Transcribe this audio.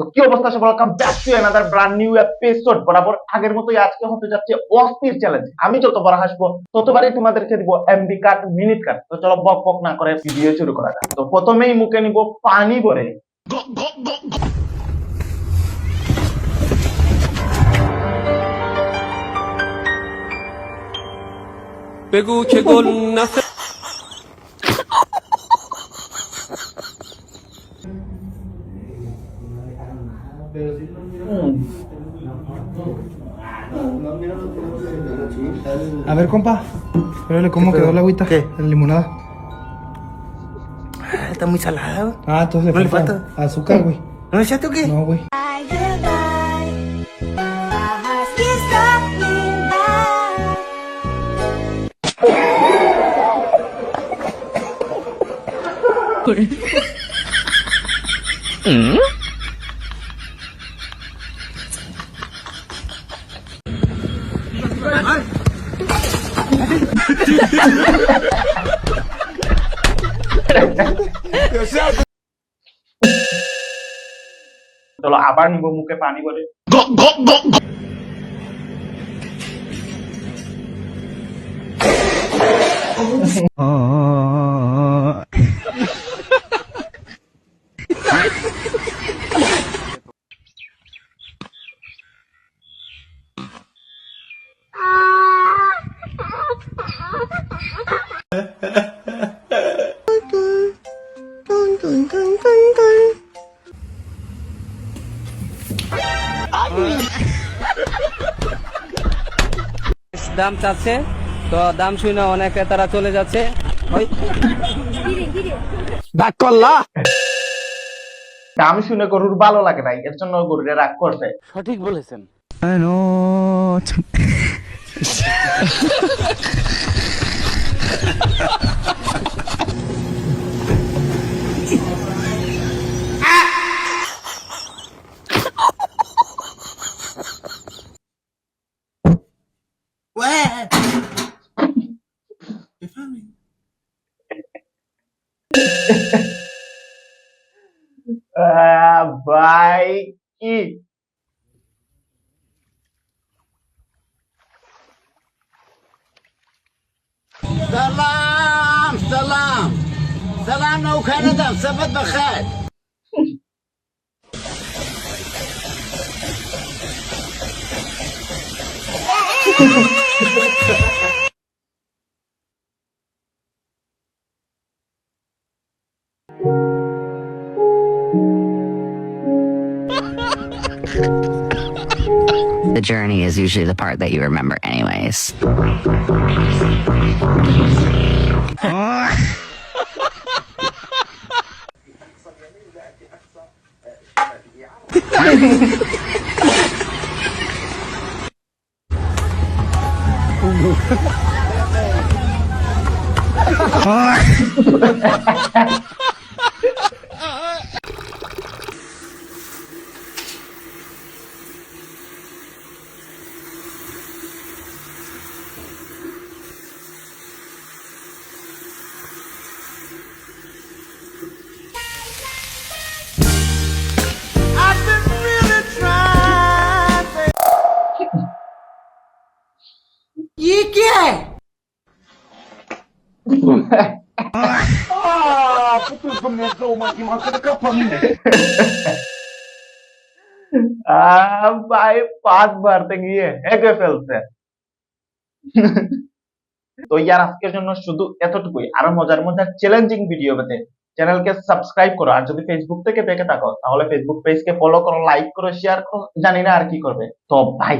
তো কি অবস্থা সবার, welcome back to another brand new episode. বরাবর আগের মতোই আজকে হতে যাচ্ছে অস্থির চ্যালেঞ্জ। আমি যতবার হাসবো ততবারই তোমাদেরকে দিব এমবি কাট, মিনিট কাট। তো চলো বক বক না করে ভিডিও শুরু করা যাক। তো প্রথমেই মুখে নিব পানি ভরে। Peguche con una A ver, compa, espérale cómo quedó la agüita, la limonada. Está muy salada, güey. Ah, entonces No le le falta falta. azúcar, güey. ¿No le echaste o qué? No, güey. চলো আবার নিব মুখে পানি ভরে। দাম চাচ্ছে তো দাম শুনে অনেকে তারা চলে যাচ্ছে। দাম শুনে গরুর ভালো লাগে নাই, এর জন্য গরুরে রাগ করছে। সঠিক বলেছেন। ভাই কি سلام سلام سلام نوخه ندم سبت بخیر The journey is usually the part that you remember anyways. ये क्या है ভাই পাঁচ বারতে গিয়ে হেগে ফেলছে। তো ইয়ার আজকের জন্য শুধু এতটুকুই। আরো মজার মজার চ্যালেঞ্জিং ভিডিও পেতে চ্যানেলকে সাবস্ক্রাইব করো। আর যদি ফেসবুক থেকে দেখে থাকো তাহলে ফেসবুক পেজকে ফলো করো, লাইক করো, শেয়ার করো, জানি না আর কি করবে। তো ভাই